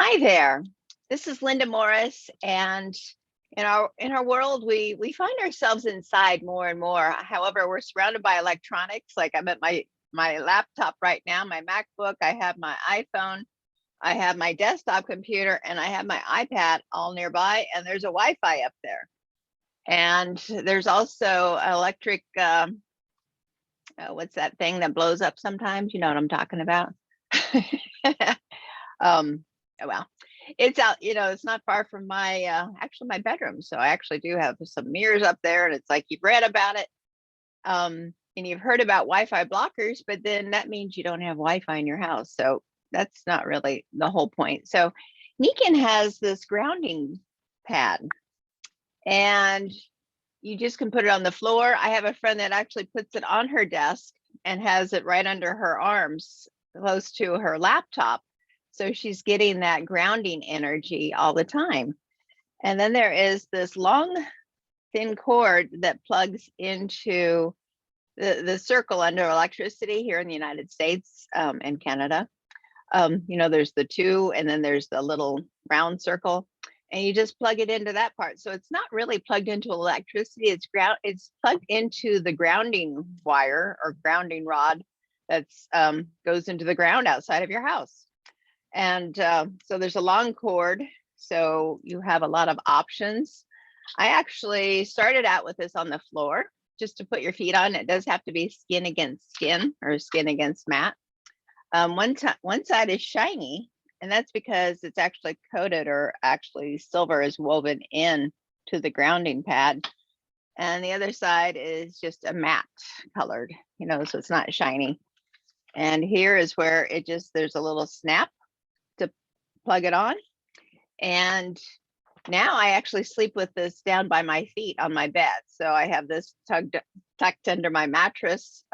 Hi there. This is Linda Morris, and in our world, we find ourselves inside more and more. However, we're surrounded by electronics. Like I'm at my laptop right now, my MacBook. I have my iPhone. I have my desktop computer, and I have my iPad all nearby. And there's a Wi-Fi up there, and there's also electric. What's that thing that blows up sometimes? You know what I'm talking about. um, well, it's out, it's not far from my actually my bedroom. So I actually do have some mirrors up there, and it's like you've read about it. And you've heard about Wi-Fi blockers, but then that means you don't have Wi-Fi in your house. So that's not really the whole point. So Nikken has this grounding pad, and you just can put it on the floor. I have a friend that actually puts it on her desk and has it right under her arms, close to her laptop. So she's getting that grounding energy all the time. And then there is this long, thin cord that plugs into the circle under electricity here in the United States and Canada. There's the two, and then there's the little round circle, and you just plug it into that part. So it's not really plugged into electricity. It's plugged into the grounding wire or grounding rod that's goes into the ground outside of your house. And so there's a long cord, so you have a lot of options. I actually started out with this on the floor just to put your feet on. It does have to be skin against skin or skin against mat. One side is shiny, and that's because it's actually coated, or actually silver is woven in to the grounding pad. And the other side is just a matte colored, so it's not shiny. And here is where there's a little snap to plug it on. And now I actually sleep with this down by my feet on my bed. So I have this tucked under my mattress.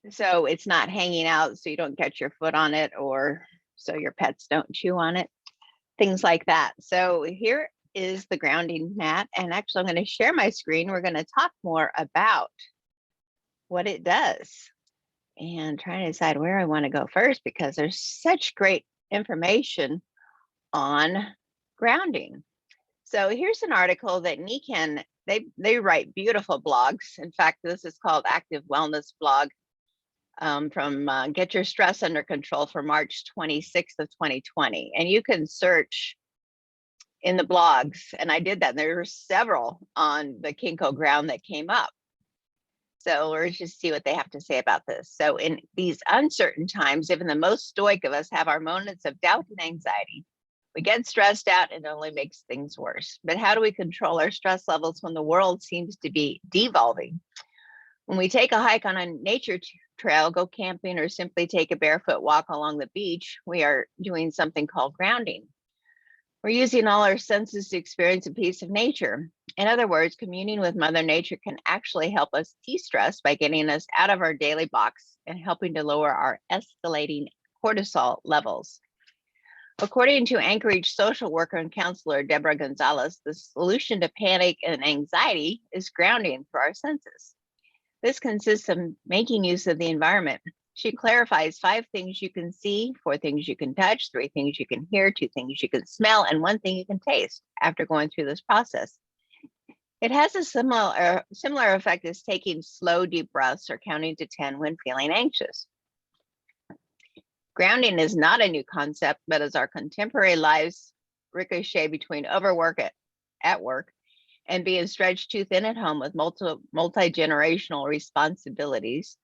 So it's not hanging out, so you don't get your foot on it, or so your pets don't chew on it, things like that. So here is the grounding mat. And actually, I'm going to share my screen. We're going to talk more about what it does, and trying to decide where I want to go first, because there's such great information on grounding. So here's an article that Nikken, they write beautiful blogs. In fact, this is called Active Wellness Blog from Get Your Stress Under Control for March 26th of 2020. And you can search in the blogs, and I did that. There were several on the Kenkoground that came up. So let's just see what they have to say about this. So in these uncertain times, even the most stoic of us have our moments of doubt and anxiety. We get stressed out, and it only makes things worse. But how do we control our stress levels when the world seems to be devolving? When we take a hike on a nature trail, go camping, or simply take a barefoot walk along the beach, we are doing something called grounding. We're using all our senses to experience a piece of nature. In other words, communing with Mother Nature can actually help us de-stress by getting us out of our daily box and helping to lower our escalating cortisol levels. According to Anchorage social worker and counselor Deborah Gonzalez, the solution to panic and anxiety is grounding for our senses. This consists of making use of the environment. She clarifies 5 things you can see, 4 things you can touch, 3 things you can hear, 2 things you can smell, and 1 thing you can taste after going through this process. It has a similar effect as taking slow, deep breaths or counting to 10 when feeling anxious. Grounding is not a new concept, but as our contemporary lives ricochet between overwork at work and being stretched too thin at home with multi-generational responsibilities,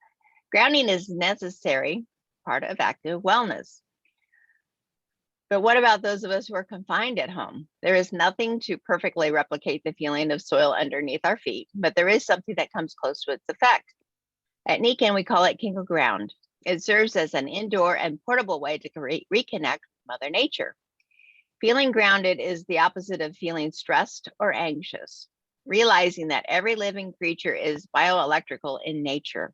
grounding is necessary part of active wellness. But what about those of us who are confined at home? There is nothing to perfectly replicate the feeling of soil underneath our feet, but there is something that comes close to its effect. At Nikken, we call it Kinkle Ground. It serves as an indoor and portable way to reconnect with Mother Nature. Feeling grounded is the opposite of feeling stressed or anxious, realizing that every living creature is bioelectrical in nature.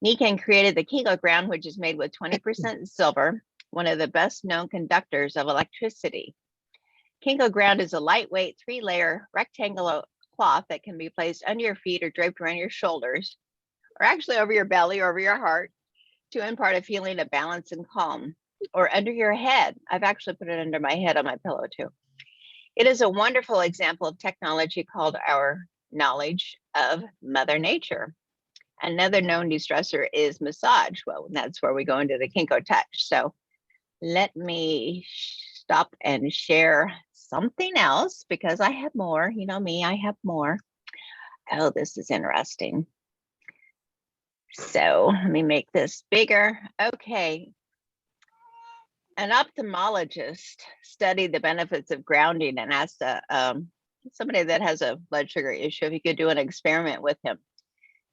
Nikken created the Kinkle Ground, which is made with 20% silver, one of the best known conductors of electricity. Kinkle Ground is a lightweight 3-layer rectangular cloth that can be placed under your feet or draped around your shoulders, or actually over your belly or over your heart, to impart a feeling of balance and calm. or under your head. I've actually put it under my head on my pillow too. It is a wonderful example of technology called our knowledge of Mother Nature. Another known de-stressor is massage. Well, that's where we go into the Kinko touch. So let me stop and share something else because I have more. You know me, I have more. Oh, this is interesting. So let me make this bigger. Okay. An ophthalmologist studied the benefits of grounding and asked somebody that has a blood sugar issue if he could do an experiment with him.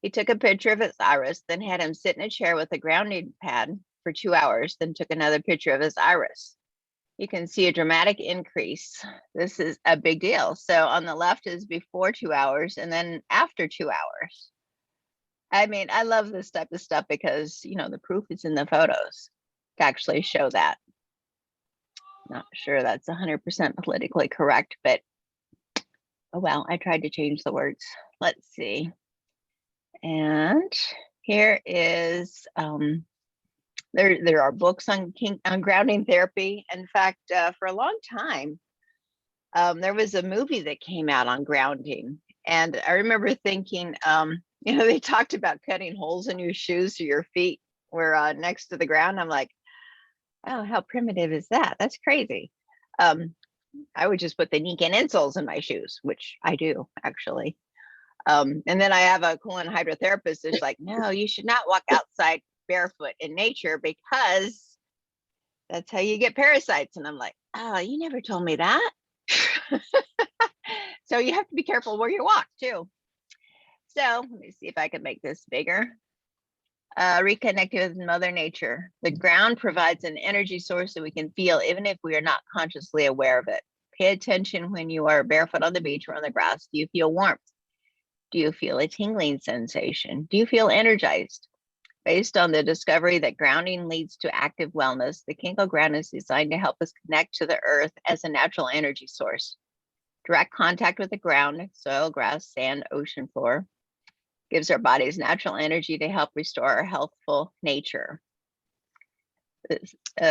He took a picture of his iris, then had him sit in a chair with a grounding pad for 2 hours, then took another picture of his iris. You can see a dramatic increase. This is a big deal. So on the left is before 2 hours and then after 2 hours. I mean, I love this type of stuff because, you know, the proof is in the photos to actually show that. Not sure that's 100% politically correct, but oh well, I tried to change the words. Let's see. And here is, there are books on grounding therapy. In fact, for a long time, there was a movie that came out on grounding. And I remember thinking, you know, they talked about cutting holes in your shoes so your feet were next to the ground. I'm like, oh, how primitive is that? That's crazy. I would just put the Nikken insoles in my shoes, which I do actually. And then I have a colon hydrotherapist that's like, no, you should not walk outside barefoot in nature because that's how you get parasites. And I'm like, oh, you never told me that. So you have to be careful where you walk too. So let me see if I can make this bigger. Reconnected with Mother Nature. The ground provides an energy source that we can feel even if we are not consciously aware of it. Pay attention when you are barefoot on the beach or on the grass. Do you feel warmth? Do you feel a tingling sensation? Do you feel energized? Based on the discovery that grounding leads to active wellness, the Kinkle Ground is designed to help us connect to the earth as a natural energy source. Direct contact with the ground, soil, grass, sand, ocean floor, gives our bodies natural energy to help restore our healthful nature.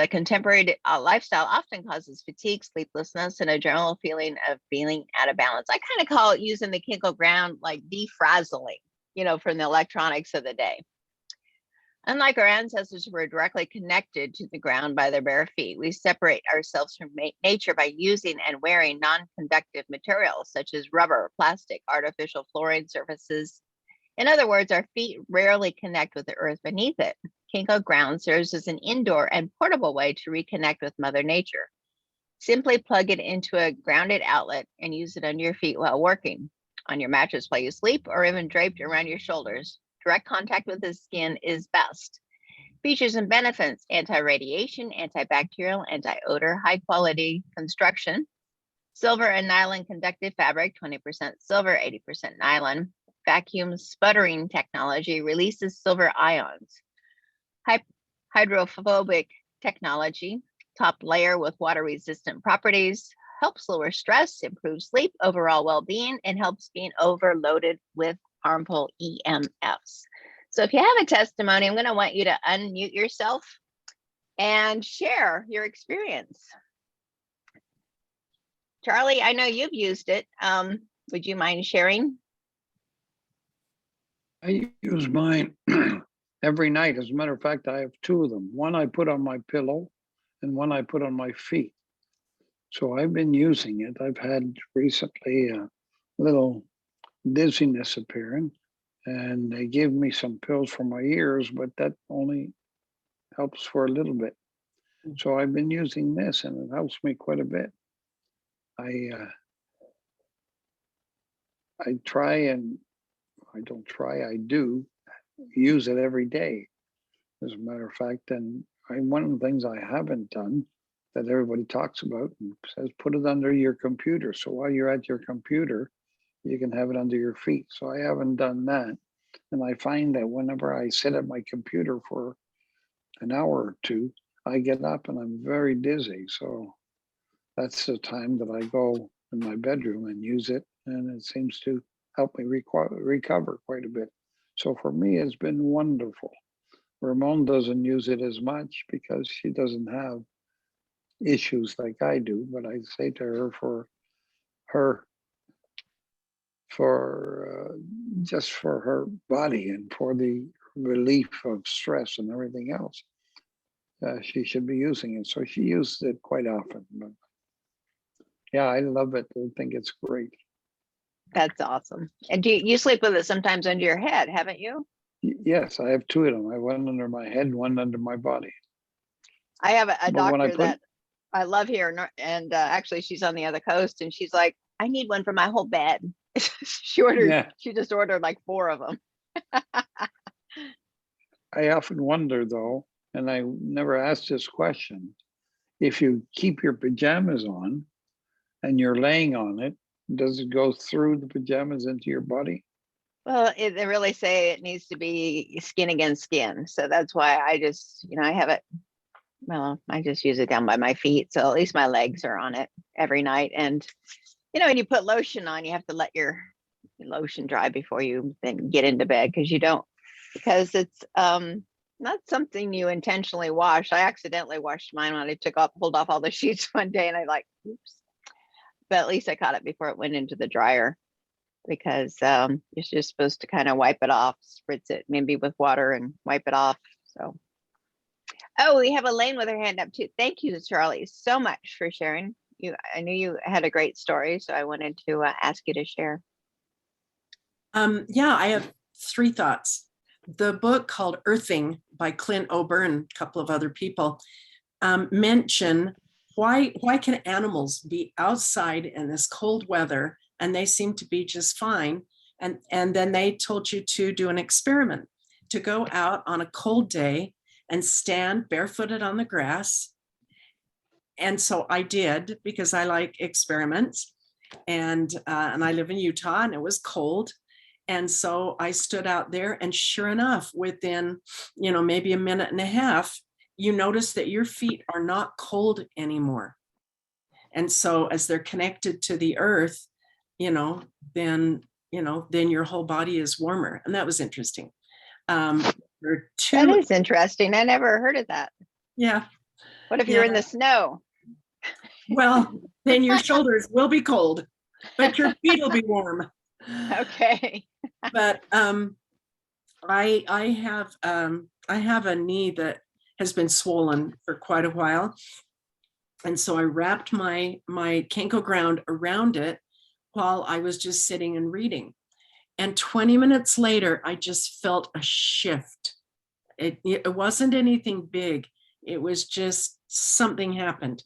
Contemporary lifestyle often causes fatigue, sleeplessness, and a general feeling of being out of balance. I kind of call it using the Kinkle Ground like defrazzling, you know, from the electronics of the day. Unlike our ancestors who were directly connected to the ground by their bare feet, we separate ourselves from nature by using and wearing non-conductive materials such as rubber, plastic, artificial flooring surfaces. In other words, our feet rarely connect with the earth beneath it. Kinkle Ground serves as an indoor and portable way to reconnect with Mother Nature. Simply plug it into a grounded outlet and use it under your feet while working, on your mattress while you sleep, or even draped around your shoulders. Direct contact with the skin is best. Features and benefits: anti-radiation, antibacterial, anti-odor, high-quality construction, silver and nylon conductive fabric, 20% silver, 80% nylon. Vacuum sputtering technology releases silver ions. Hydrophobic technology, top layer with water-resistant properties, helps lower stress, improves sleep, overall well-being, and helps being overloaded with harmful EMFs. So if you have a testimony, I'm going to want you to unmute yourself and share your experience. Charlie, I know you've used it. Would you mind sharing? I use mine every night. As a matter of fact, I have two of them. One I put on my pillow and one I put on my feet. So I've been using it. I've had recently a little dizziness appearing, and they gave me some pills for my ears, but that only helps for a little bit. So I've been using this, and it helps me quite a bit. I try, and I don't try, I do use it every day, as a matter of fact. And one of the things I haven't done that everybody talks about and says, put it under your computer. So while you're at your computer, you can have it under your feet. So I haven't done that. And I find that whenever I sit at my computer for an hour or two, I get up and I'm very dizzy. So that's the time that I go in my bedroom and use it. And it seems to help me recover quite a bit. So for me, it's been wonderful. Ramon doesn't use it as much because she doesn't have issues like I do. But I say to her her just for her body and for the relief of stress and everything else, she should be using it. So she uses it quite often. But yeah, I love it. I think it's great. That's awesome. And you sleep with it sometimes under your head, haven't you? Yes, I have two of them. I have one under my head, one under my body. I have a But when I doctor put that I love here, and actually she's on the other coast, and she's like, I need one for my whole bed. yeah, She just ordered like 4 of them. I often wonder though, and I never asked this question, if you keep your pajamas on and you're laying on it, does it go through the pajamas into your body? Well, they really say it needs to be skin against skin. So that's why I just, I have it. Well, I just use it down by my feet. So at least my legs are on it every night. And, when you put lotion on, you have to let your lotion dry before you then get into bed because it's not something you intentionally wash. I accidentally washed mine when I pulled off all the sheets one day and I oops. But at least I caught it before it went into the dryer because you're just supposed to kind of wipe it off, spritz it maybe with water and wipe it off. So, oh, we have Elaine with her hand up too. Thank you, Charlie, so much for sharing. I knew you had a great story, so I wanted to ask you to share. Yeah, I have 3 thoughts. The book called Earthing by Clint Ober and a couple of other people mention why can animals be outside in this cold weather and they seem to be just fine. And then they told you to do an experiment, to go out on a cold day and stand barefooted on the grass. And so I did, because I like experiments, and I live in Utah and it was cold. And so I stood out there, and sure enough, within, maybe a minute and a half, you notice that your feet are not cold anymore. And so as they're connected to the earth, then your whole body is warmer. And that was interesting. That is interesting. I never heard of that. Yeah. What if you're in the snow? Well, then your shoulders will be cold, but your feet will be warm. Okay. But I have a knee that has been swollen for quite a while, and so I wrapped my Kenkoground around it while I was just sitting and reading. And 20 minutes later, I just felt a shift. It wasn't anything big. It was just something happened.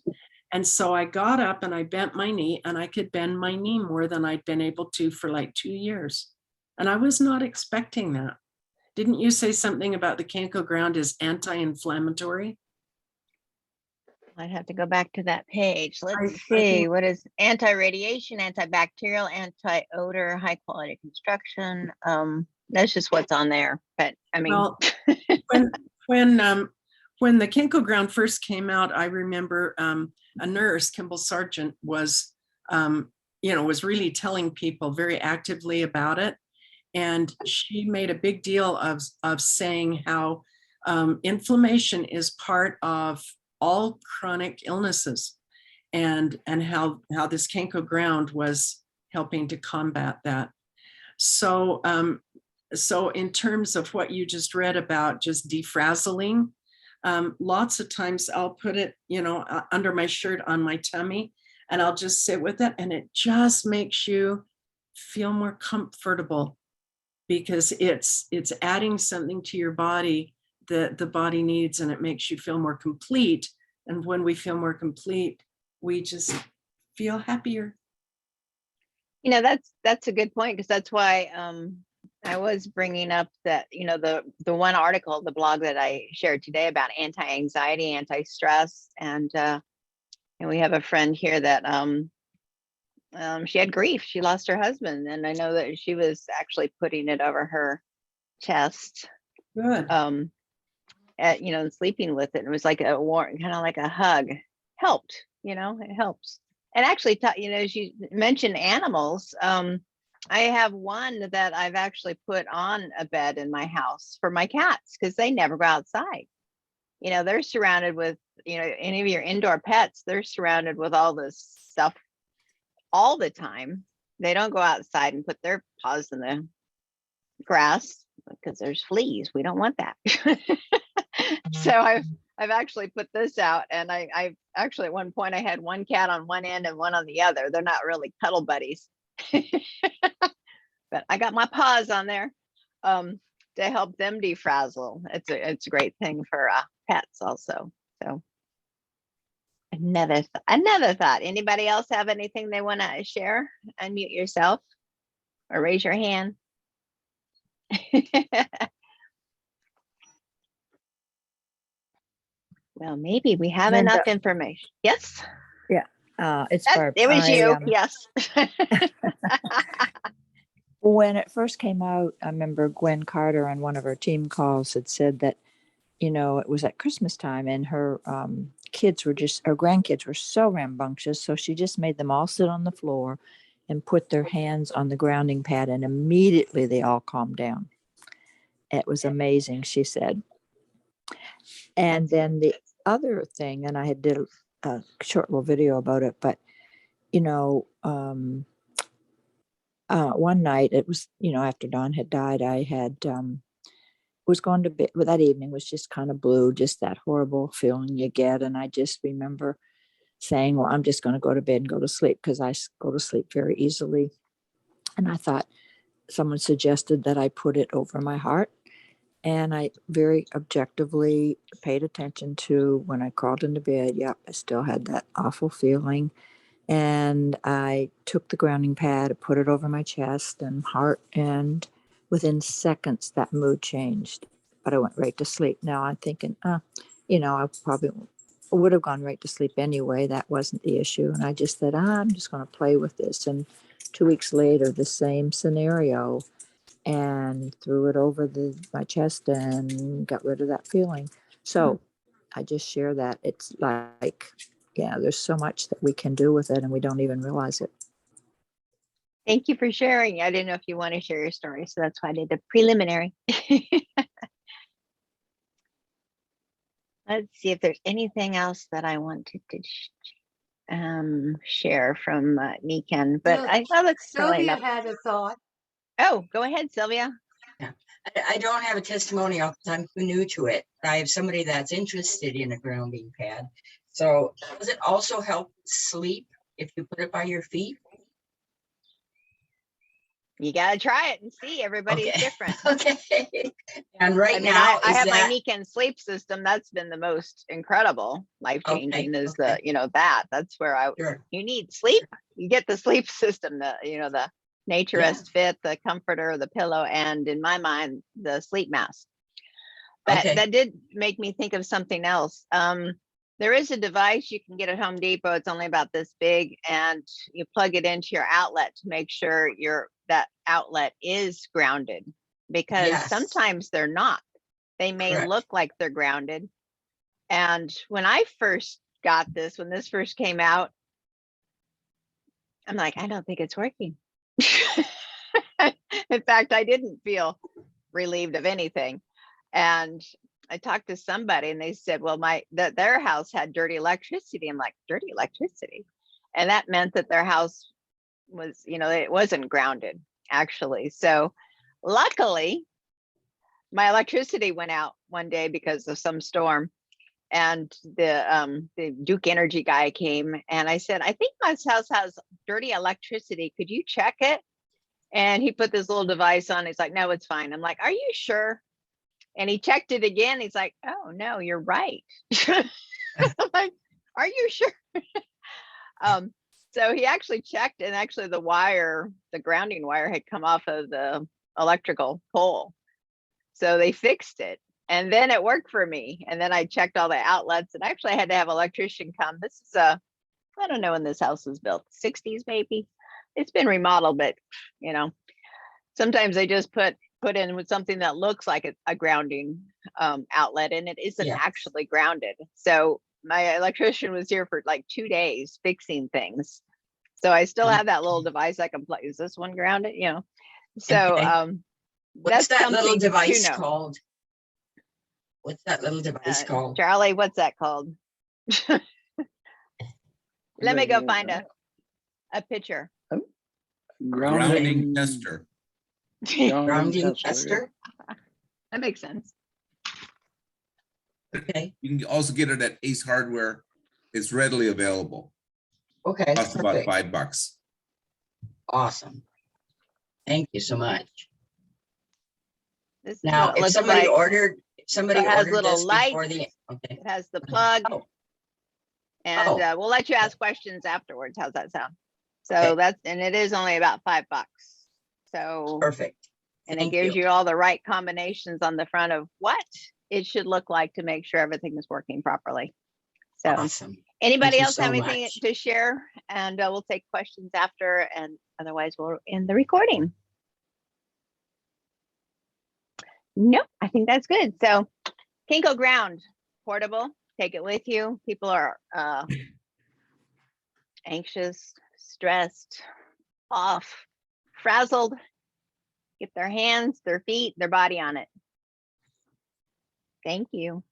And so I got up and I bent my knee, and I could bend my knee more than I'd been able to for like 2 years. And I was not expecting that. Didn't you say something about the Kenkoground is anti-inflammatory? I'd have to go back to that page. Let's see. What is anti-radiation, antibacterial, anti-odor, high quality construction? That's just what's on there. But I mean, well, when the Kenkoground first came out, I remember a nurse, Kimball Sargent, was really telling people very actively about it. And she made a big deal of saying how inflammation is part of all chronic illnesses, and how this Kenkoground was helping to combat that. So in terms of what you just read about just defrazzling, lots of times I'll put it, under my shirt on my tummy, and I'll just sit with it, and it just makes you feel more comfortable, because it's adding something to your body that the body needs, and it makes you feel more complete. And when we feel more complete, we just feel happier. That's a good point, because that's why I was bringing up that, the one article, the blog that I shared today about anti-anxiety, anti-stress, and we have a friend here that she had grief. She lost her husband, and I know that she was actually putting it over her chest. Good. And sleeping with it. It was like a warm, kind of like a hug. Helped, it helps. And actually, she mentioned animals. I have one that I've actually put on a bed in my house for my cats because they never go outside. They're surrounded with, any of your indoor pets, they're surrounded with all this stuff all the time. They don't go outside and put their paws in the grass because there's fleas. We don't want that. So I've actually put this out, and I actually at one point I had one cat on one end and one on the other. They're not really cuddle buddies. But I got my paws on there to help them defrazzle. It's a great thing for pets also. So another thought. Anybody else have anything they want to share? Unmute yourself or raise your hand. Well, maybe we have Linda. enough information. Yes. It's Barb. It was you. Yes. When it first came out, I remember Gwen Carter on one of her team calls had said that, it was at Christmas time and her grandkids were so rambunctious. So she just made them all sit on the floor and put their hands on the grounding pad, and immediately they all calmed down. It was amazing, she said. And then the other thing, and I had did a short little video about it, but one night it was, after Dawn had died, I had was going to bed. Well, that evening was just kind of blue, just that horrible feeling you get. And I just remember saying, well, I'm just going to go to bed and go to sleep, because I go to sleep very easily. And I thought someone suggested that I put it over my heart. And I very objectively paid attention to when I crawled into bed. Yep, I still had that awful feeling. And I took the grounding pad, put it over my chest and heart, and within seconds that mood changed. But I went right to sleep. Now I'm thinking, I probably would have gone right to sleep anyway. That wasn't the issue. And I just said, I'm just going to play with this. And 2 weeks later, the same scenario, and threw it over my chest and got rid of that feeling. So I just share that. It's like, yeah, there's so much that we can do with it and we don't even realize it. Thank you for sharing. I didn't know if you want to share your story, so that's why I did the preliminary. Let's see if there's anything else that I wanted to share from Nikken, but I thought it's probably Sylvia enough. had a thought. Oh, go ahead, Sylvia. I don't have a testimonial because I'm too new to it. I have somebody that's interested in a grounding pad. So does it also help sleep if you put it by your feet? You got to try it and see. Everybody's Okay. different. Okay. And right I mean, now, I is have that, my Nikken sleep system. That's been the most incredible, life-changing is okay. that's where Sure. you need sleep. You get the sleep system, the Nature Rest Fit, the comforter, the pillow, and in my mind, the sleep mask. But Okay. that did make me think of something else. There is a device you can get at Home Depot. It's only about this big, and you plug it into your outlet to make sure that outlet is grounded, because Yes. sometimes they're not. They may Correct. look like they're grounded. And when I first got this, when this first came out, I'm like, I don't think it's working. In fact, I didn't feel relieved of anything. And I talked to somebody and they said, well, their house had dirty electricity. I'm like, dirty electricity? And that meant that their house was, it wasn't grounded actually. So luckily my electricity went out one day because of some storm, and the Duke Energy guy came, and I said, I think my house has dirty electricity. Could you check it? And he put this little device on. He's like, no, it's fine. I'm like, are you sure? And he checked it again. He's like, oh no, you're right. I'm like, are you sure? So he actually checked, and actually the grounding wire had come off of the electrical pole. So they fixed it, and then it worked for me. And then I checked all the outlets, and actually I had to have an electrician come. This is I don't know when this house was built, 60s maybe. It's been remodeled, but sometimes they just put in with something that looks like a grounding outlet, and it isn't actually grounded. So my electrician was here for like 2 days fixing things. So I still Okay. have that little device I can plug. Is this one grounded? You know, so Okay. What's that's that little something to device know. called? What's that little device called? Charlie, what's that called? Let me go find a picture. Grounding tester. Grounding tester? That makes sense. Okay, You can also get it at Ace Hardware. It's readily available. okay, Costs about perfect. $5. Awesome. Thank you so much. This is Now, what it if looks somebody like. ordered, it has little this before lights. the, okay. It has the plug, Oh, and Oh. we'll let you ask questions afterwards. How's that sound? So Okay. that's, and it is only about $5. So, perfect. and it Thank gives you. you all the right combinations on the front of what it should look like to make sure everything is working properly. So Awesome. anybody you else so have anything much. to share? And we'll take questions after, and otherwise we'll end the recording. Nope, I think that's good. So Kinkle Ground, portable, take it with you. People are anxious, stressed, off, frazzled, get their hands, their feet, their body on it. Thank you.